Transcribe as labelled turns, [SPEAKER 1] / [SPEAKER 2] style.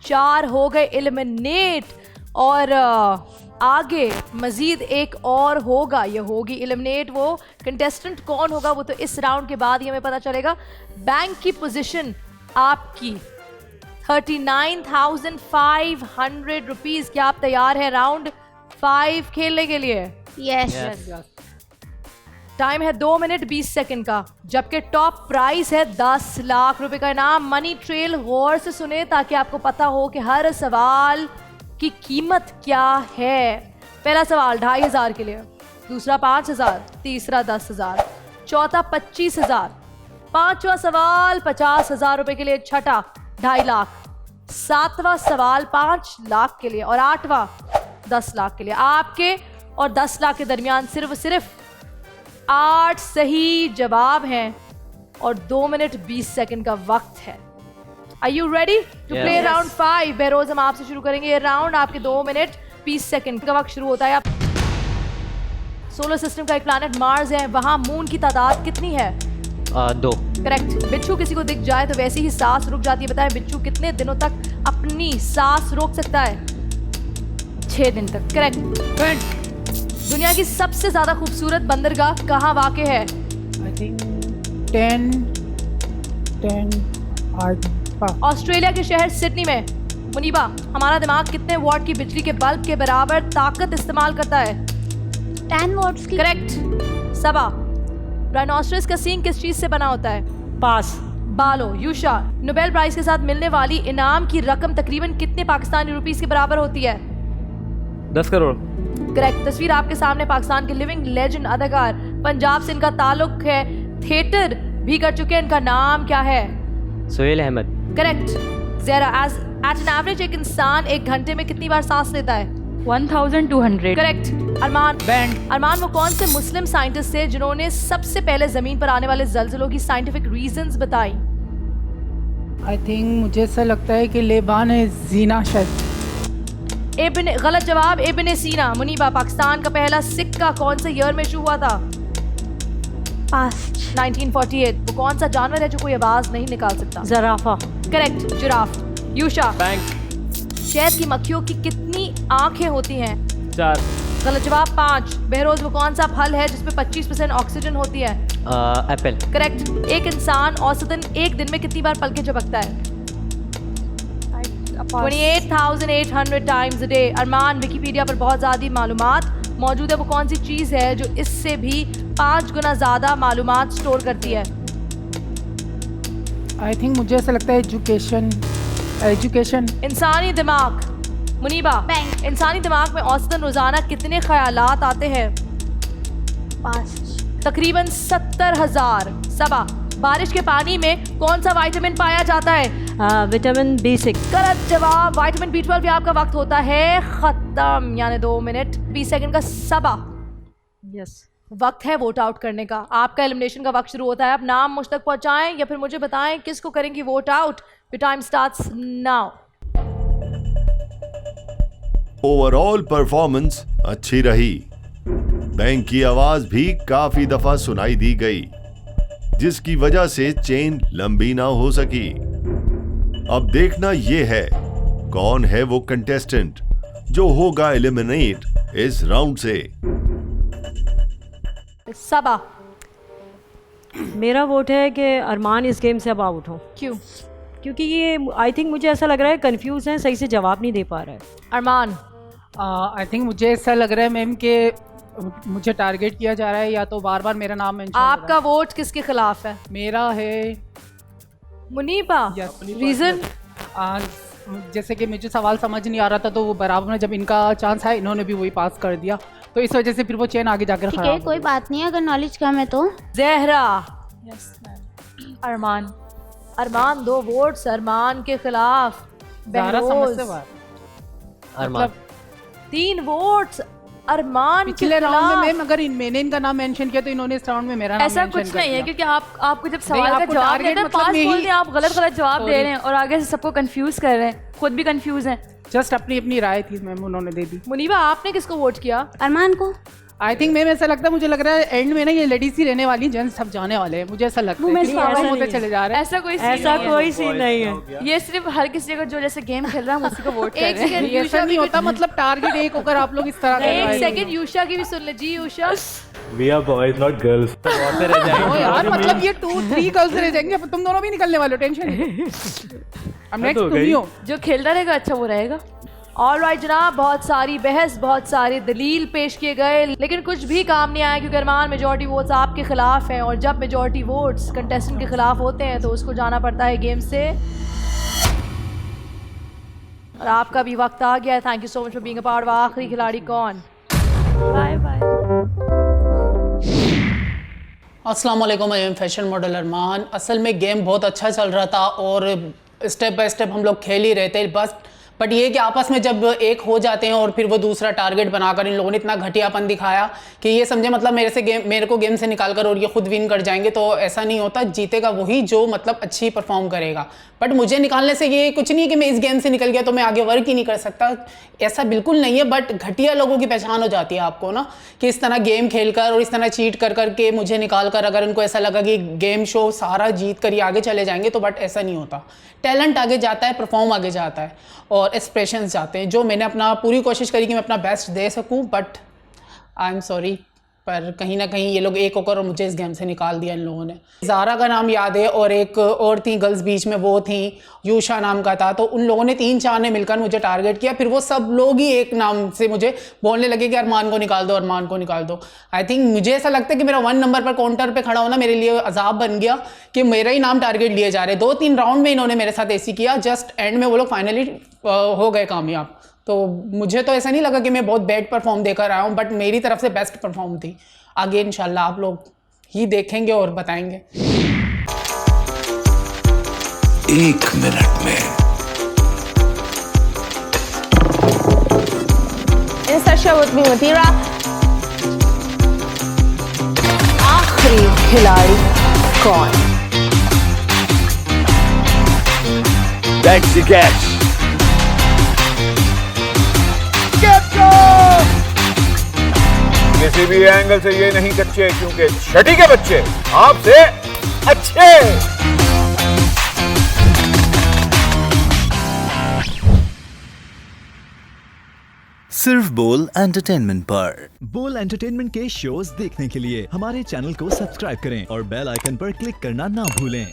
[SPEAKER 1] 4 हो गए एलिमिनेट और आगे मजीद एक और होगा, ये होगी एलिमिनेट। वो कंटेस्टेंट कौन होगा वो तो इस राउंड के बाद ही हमें पता चलेगा। बैंक की पोजीशन आपकी 39,500 रुपीज। क्या आप तैयार हैं राउंड 5 खेलने के लिए?
[SPEAKER 2] यस।
[SPEAKER 1] टाइम है 2 मिनट 20 सेकंड का, जबकि टॉप प्राइस है 10 लाख रुपए का इनाम। मनी ट्रेल गौर से सुने ताकि आपको पता हो कि हर सवाल की कीमत क्या है। पहला सवाल 2,500 के लिए, दूसरा 5,000, तीसरा 10,000, चौथा 25,000, पांचवा सवाल 50,000 रुपए के लिए, छठा 2.5 लाख, सातवां सवाल 5 लाख के लिए और आठवां 10 लाख के लिए। आपके और 10 लाख के दरमियान सिर्फ 8 सही जवाब हैं और 2 मिनट 20 सेकंड का वक्त है। Are you ready to play round 5? Behroz हम आपसे शुरू करेंगे ये राउंड। आपके 2 मिनट 20 सेकंड का वक्त शुरू होता है। आप सोलर सिस्टम का एक प्लैनेट मार्स है, वहां मून की तादाद कितनी है?
[SPEAKER 3] 2।
[SPEAKER 1] करेक्ट। बिच्छू किसी को दिख जाए तो वैसे ही सांस रुक जाती है। बताएं बिच्छू कितने दिनों तक अपनी सांस रोक सकता है? 6 दिन तक। करेक्ट। दुनिया की सबसे ज्यादा खूबसूरत बंदरगाह कहाँ वाक़े है?
[SPEAKER 4] I think 10
[SPEAKER 1] ऑस्ट्रेलिया के शहर सिडनी में। मुनीबा, हमारा दिमाग कितने वॉट की बिजली के बल्ब के बराबर ताकत इस्तेमाल करता है?
[SPEAKER 2] 10 वॉट्स की।
[SPEAKER 1] करेक्ट। सबा, राइनोसरस का सींग किस चीज से बना होता है?
[SPEAKER 3] पास।
[SPEAKER 1] बालो। यूशा, नोबेल प्राइज के साथ मिलने वाली इनाम की रकम तकरीबन कितने पाकिस्तानी रुपीस के बराबर होती है?
[SPEAKER 3] 10 करोड़।
[SPEAKER 1] करेक्ट। तस्वीर आपके सामने पाकिस्तान के लिविंग लेजेंड अदाकार, पंजाब से इनका ताल्लुक है, थिएटर भी कर चुके हैं, इनका नाम क्या है?
[SPEAKER 3] सोहेल अहमद।
[SPEAKER 1] करेक्ट। ज़ेरा, एट एन एवरेज एक इंसान एक घंटे में कितनी बार सांस लेता है?
[SPEAKER 5] 1200।
[SPEAKER 1] करेक्ट। अरमान वो कौन से मुस्लिम साइंटिस्ट थे जिन्होंने सबसे पहले जमीन पर आने वाले जल्जलों की साइंटिफिक रीजंस बताई?
[SPEAKER 4] I think मुझे ऐसा लगता है कि लेबान है जीना शायद।
[SPEAKER 1] गलत जवाब, इब्न सीना। मुनीबा, पाकिस्तान का पहला सिक्का कौन से ईयर में इशू हुआ था?
[SPEAKER 2] पास्ट।
[SPEAKER 1] 1948। वो कौन सा जानवर है जो कोई आवाज नहीं निकाल सकता?
[SPEAKER 5] ज़राफ़ा।
[SPEAKER 1] करेक्ट। जिराफ। यूशा,
[SPEAKER 3] बैंक।
[SPEAKER 1] शहद की मक्खियों की कितनी आंखें होती हैं?
[SPEAKER 3] 4।
[SPEAKER 1] गलत जवाब 5। बहरोज वो कौन सा फल है जिसमें 25% ऑक्सीजन होती है?
[SPEAKER 3] एप्पल।
[SPEAKER 1] करेक्ट। एक इंसान औसतन एक दिन में कितनी बार पलकें झपकता है? 28,800 times a day. Armaan, Wikipedia पर बहुत ज़्यादा मालूमात मौजूद है, वो कौन सी चीज़ है जो इससे भी 5 गुना ज़्यादा मालूमात स्टोर करती है?
[SPEAKER 4] I think मुझे ऐसा लगता है एजुकेशन।
[SPEAKER 1] इंसानी दिमाग। मुनीबा,
[SPEAKER 2] बैंक।
[SPEAKER 1] इंसानी दिमाग में औसतन रोज़ाना कितने ख्यालात आते हैं?
[SPEAKER 2] पास्ट।
[SPEAKER 1] तकरीबन 70,000। सबा, बारिश के पानी में कौन सा विटामिन पाया जाता है?
[SPEAKER 5] Vitamin B6।
[SPEAKER 1] गलत जवाब, विटामिन B12। भी आपका वक्त होता है खत्म, यानी 2 मिनट 20 सेकंड का। सबा,
[SPEAKER 5] यस।
[SPEAKER 1] वक्त है वोट आउट करने का। आपका एलिमिनेशन का वक्त शुरू होता है। आप नाम मुझ तक पहुंचाएं या फिर मुझे बताएं किसको करेंगी vote out. Your time starts now.
[SPEAKER 6] Overall performance अच्छी रही। बैंक की आवाज भी काफी दफा सुनाई दी गई, जिसकी वजह से चेन लंबी ना हो सकी। अब देखना यह है कौन है वो कंटेस्टेंट जो होगा एलिमिनेट इस राउंड से।
[SPEAKER 1] सबा,
[SPEAKER 5] मेरा वोट है कि अरमान इस गेम से अब आउट हो,
[SPEAKER 1] क्यों?
[SPEAKER 5] क्योंकि ये आई थिंक मुझे ऐसा लग रहा है कंफ्यूज है, सही से जवाब नहीं दे पा रहा है।
[SPEAKER 1] अरमान,
[SPEAKER 4] I think मुझे ऐसा लग रहा है मैम कि मुझे टारगेट किया जा रहा है, या तो बार बार मेरा नाम मेंशन।
[SPEAKER 1] आपका वोट किसके खिलाफ है?
[SPEAKER 4] मेरा है
[SPEAKER 1] मुनीबा।
[SPEAKER 4] Yes,
[SPEAKER 1] reason?
[SPEAKER 4] जैसे कि मुझे सवाल समझ नहीं आ रहा था, तो वो बराबर में जब इनका चांस है इन्होंने भी वही पास कर दिया, तो इस वजह से फिर वो चेन आगे जाकर
[SPEAKER 2] ठीक है,
[SPEAKER 4] खराब
[SPEAKER 2] कोई बात नहीं, अगर नॉलेज कम है तो।
[SPEAKER 1] जहरा।
[SPEAKER 5] अरमान।
[SPEAKER 1] अरमान 2 वोट्स अरमान के खिलाफ। बहरोज
[SPEAKER 3] अरमान।
[SPEAKER 1] 3 वोट्स अरमान के
[SPEAKER 4] पिछले राउंड में
[SPEAKER 1] खिलाफ।
[SPEAKER 4] मैम अगर मैंने इनका नाम मेंशन किया तो इन्होंने इस राउंड में मेरा नाम
[SPEAKER 1] ऐसा
[SPEAKER 4] मेंशन
[SPEAKER 1] कुछ
[SPEAKER 4] कर
[SPEAKER 1] नहीं है,
[SPEAKER 4] दिया।
[SPEAKER 1] क्योंकि आपको जब सवाल का
[SPEAKER 4] आपको
[SPEAKER 1] जवाब
[SPEAKER 4] target
[SPEAKER 1] देना है,
[SPEAKER 4] मतलब
[SPEAKER 1] 5
[SPEAKER 4] में ही-
[SPEAKER 1] बोल रहे हैं, आप गलत जवाब दे
[SPEAKER 4] Sorry.
[SPEAKER 1] रहे हैं और आगे से सबको कंफ्यूज कर रहे हैं, खुद भी कंफ्यूज हैं।
[SPEAKER 4] जस्ट अपनी अपनी राय थी मैम, उन्होंने दे दी।
[SPEAKER 1] मुनीबा, आपने किसको वोट किया?
[SPEAKER 2] अरमान को।
[SPEAKER 4] आई थिंक मैं ऐसा लगता है, मुझे लग रहा है एंड में ना ये लेडीज ही रहने वाली, जेंट्स सब जाने वाले हैं, मुझे ऐसा लगता है
[SPEAKER 5] में
[SPEAKER 4] कि
[SPEAKER 5] ऐसा
[SPEAKER 4] ऐसा
[SPEAKER 5] नहीं
[SPEAKER 4] होते
[SPEAKER 5] है।
[SPEAKER 4] चले जा रहे हैं।
[SPEAKER 1] ऐसा कोई
[SPEAKER 5] ऐसा कोई सीन नहीं है।
[SPEAKER 1] ये सिर्फ हर किसी को जो जैसे गेम खेल रहा है हम उसी को वोट कर
[SPEAKER 4] एक
[SPEAKER 1] रहे हैं।
[SPEAKER 4] सेकंड, ऐसा नहीं होता, मतलब टारगेट एक होकर आप लोग इस तरह कर
[SPEAKER 1] एक
[SPEAKER 4] रहे
[SPEAKER 1] सेकंड यूशा की भी सुन ले जी। यूशा
[SPEAKER 7] We are boys, not girls.
[SPEAKER 4] हो यार, मतलब ये 2-3 गर्ल्स रह जाएंगे, तुम दोनों भी निकलने वाले हो, टेंशन नहीं। अब नेक्स्ट तुम ही हो।
[SPEAKER 1] जो खेलता रहेगा अच्छा वो रहेगा। ऑलराइट जनाब, बहुत सारी बहस, बहुत सारी दलील पेश किए गए, लेकिन कुछ भी काम नहीं आया क्योंकि अरमान मेजॉरिटी वोट्स आपके खिलाफ हैं, और जब मेजॉरिटी वोट्स कंटेस्टेंट के खिलाफ होते हैं तो उसको जाना पड़ता है गेम से। और आपका भी वक्त आ गया है। Thank you so much for being a part. आखिरी खिलाड़ी कौन?
[SPEAKER 5] Bye bye.
[SPEAKER 4] अस्सलाम वालेकुम, I am fashion model Armaan. असल में गेम बहुत अच्छा चल रहा था और स्टेप बाय स्टेप हम लोग खेल ही रहे थे, बट ये कि आपस में जब एक हो जाते हैं और फिर वो दूसरा टारगेट बनाकर इन लोगों ने इतना घटियापन दिखाया कि ये समझे मतलब मेरे को गेम से निकाल कर और ये खुद विन कर जाएंगे, तो ऐसा नहीं होता। जीतेगा वही जो मतलब अच्छी परफॉर्म करेगा। बट मुझे निकालने से ये कुछ नहीं कि मैं इस गेम से निकल गया तो मैं आगे वर्क ही नहीं कर सकता, ऐसा बिल्कुल नहीं है। बट घटिया लोगों की पहचान हो जाती है आपको ना, कि इस तरह गेम खेलकर और इस तरह चीट कर करके मुझे निकाल कर, अगर उनको ऐसा लगा कि गेम शो सारा जीत कर ही आगे चले जाएंगे, तो बट ऐसा नहीं होता। टैलेंट आगे जाता है, परफॉर्म आगे जाता है और एक्सप्रेशंस जाते हैं। जो मैंने अपना पूरी कोशिश करी कि मैं अपना बेस्ट दे सकूं, बट आई एम सॉरी, पर कहीं ना कहीं ये लोग एक होकर और मुझे इस गेम से निकाल दिया इन लोगों ने। ज़ारा का नाम याद है और एक और थी गर्ल्स बीच में, वो थी यूशा नाम का था। तो उन लोगों ने 3-4 ने मिलकर मुझे टारगेट किया, फिर वो सब लोग ही एक नाम से मुझे बोलने लगे कि अरमान को निकाल दो, अरमान को निकाल दो। आई थिंक मुझे ऐसा लगता है कि मेरा 1 नंबर पर काउंटर पे खड़ा होना मेरे लिए अजाब बन गया कि मेरा ही नाम टारगेट लिए जा रहे। 2-3 राउंड में इन्होंने मेरे साथ ऐसी किया, जस्ट एंड में वो लोग फाइनली हो गए कामयाब। तो मुझे तो ऐसा नहीं लगा कि मैं बहुत बैड परफॉर्म देकर आया हूँ, बट मेरी तरफ से बेस्ट परफॉर्म थी। आगे इंशाल्लाह आप लोग ही देखेंगे और बताएंगे।
[SPEAKER 8] 1 मिनट में
[SPEAKER 1] आखिरी खिलाड़ी कौन?
[SPEAKER 8] That's the catch. किसी भी एंगल से ये नहीं कच्चे, क्योंकि छठी के बच्चे आपसे अच्छे।
[SPEAKER 9] सिर्फ बोल एंटरटेनमेंट पर।
[SPEAKER 10] बोल एंटरटेनमेंट के शोज देखने के लिए हमारे चैनल को सब्सक्राइब करें और बेल आइकन पर क्लिक करना ना भूलें।